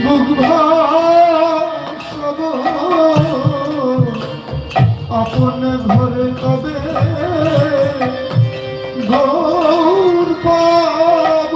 বুক ভাসব আপন ঘরে কবে গৌর পাব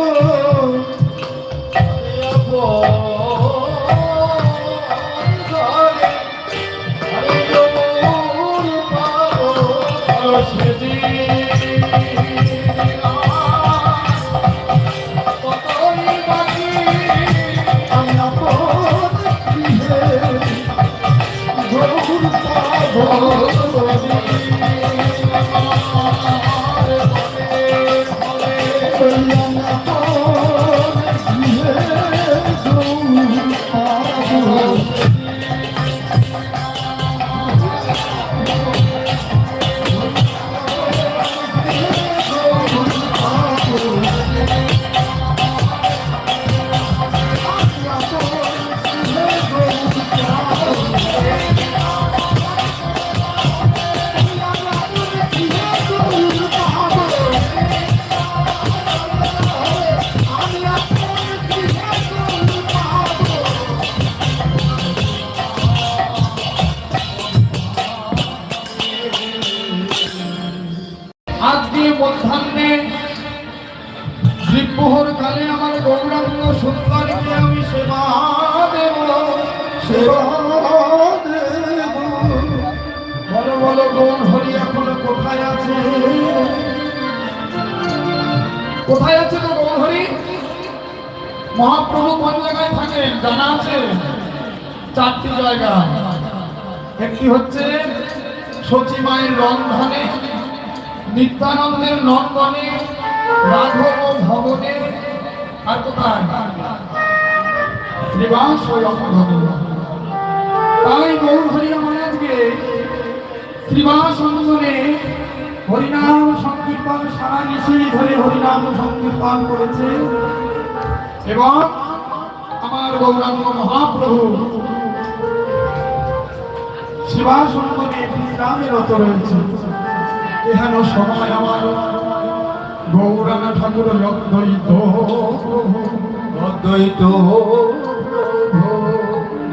আজকে মধ্যাহ্নে দ্বিপ্রহর কালে আমার গৌরাঙ্গ সুন্দরীকে আমি সেবা দেব বলো বলো গৌর হরি এখনো কোথায় আছে? কোথায় আছে তো গৌর হরি? মহাপ্রভু কোন জায়গায় থাকেন জানা আছে? চারটি জায়গা। একটি হচ্ছে সচিমায়ের রন্ধনে, নিত্যানন্দের নন্দনে, রাঘব ভবনে, আর কোথায়? শ্রীবাস অঙ্গনে। তাই গৌর হরি মহারাজকে শ্রীবাস অঙ্গনে হরিনাম সংকীর্তন সারা নিশি ধরে হরিনাম সংকীর্তন করেছে এবং আমার গৌরাঙ্গ মহাপ্রভু শ্রীবাস অঙ্গনে বিশ্রামেরত রয়েছে। এহেন সময় আমার গৌরাঙ্গ ঠাকুর অদ্বৈত অদ্বৈত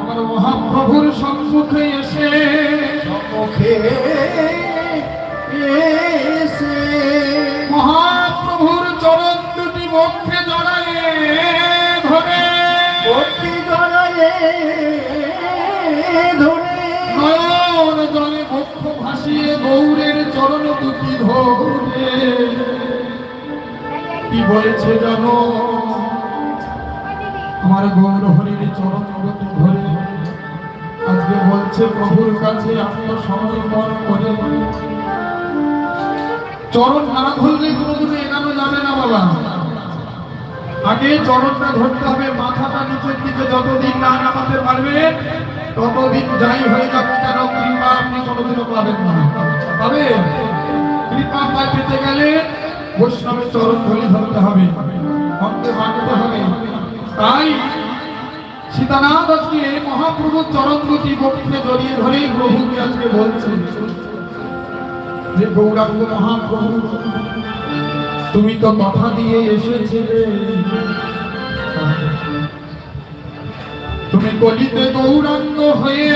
আমার মহাপ্রভুর সম্মুখে এসে মহাপ্রভুর চরণ দুটি বক্ষে জড়ায়ে ধরে নয়ন জলে বক্ষ ভাসিয়ে গৌরের চরণ দুটি ধরে কি বলেছে জানো? আমার গৌর হরির চরণ দুটি ধরে আজকে বলছে প্রভুর কাছে আত্মসমর্পণ করে। চরণ না ধরলে কোনোদিনও এগানো যাবে না বাবা। আগে চরণটা ধরতে হবে, মাথাটা নিচের দিকে যতদিন না নামাতে পারবেন ততদিন যাই হয়ে যাবে কেন কৃপা আপনি কোনোদিনও পাবেন না। পাবেন কৃপা পেতে গেলে বৈষ্ণবের চরণ ধরে ধরতে হবে, ভক্তে মানতে হবে। তাই সীতানাথ আজকে মহাপ্রভুর চরণ দুটি বক্ষে জড়িয়ে ধরে প্রভুকে আজকে বলছে যে গৌরাঙ্গ মহাপ্রভু তুমি তো কথা দিয়ে এসেছিলে, তুমি কলিতে গৌরাঙ্গ হয়ে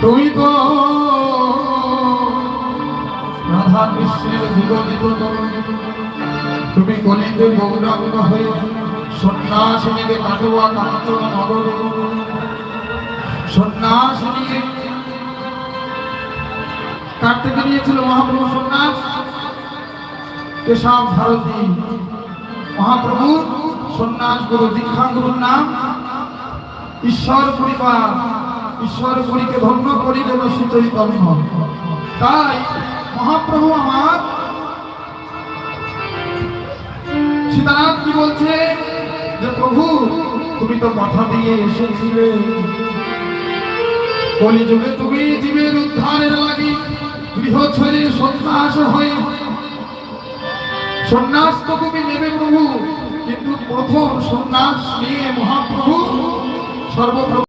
তুমি তো রাধা কৃষ্ণের জীবনিত তুমি কলিতে গৌরাঙ্গ হয়ে সন্ন্যাসিনীকে কাটোয়া কাঞ্চন নগরে সন্ন্যাসিনীকে কার থেকে নিয়েছিল মহাপ্রভু সন্ন্যাস? কেশব ভারতী মহাপ্রভু সন্ন্যাস গুরু দীক্ষা গুরুর নাম ঈশ্বর পরিবার। ঈশ্বর পুরীকে ধন্য করি দেব শ্রীচৈতন্য। তাই মহাপ্রভু আমার সীতানাথ কি বলছে যে প্রভু তুমি তো কথা দিয়ে এসেছিলে, কলিযুগে তুমি জীবের উদ্ধারের লাগি গৃহ ছেড়ে সন্ন্যাস হয়ে সন্ন্যাস তো তুমি নেবে প্রভু, কিন্তু প্রথম সন্ন্যাস নিয়ে মহাপ্রভু সর্বপ্রথম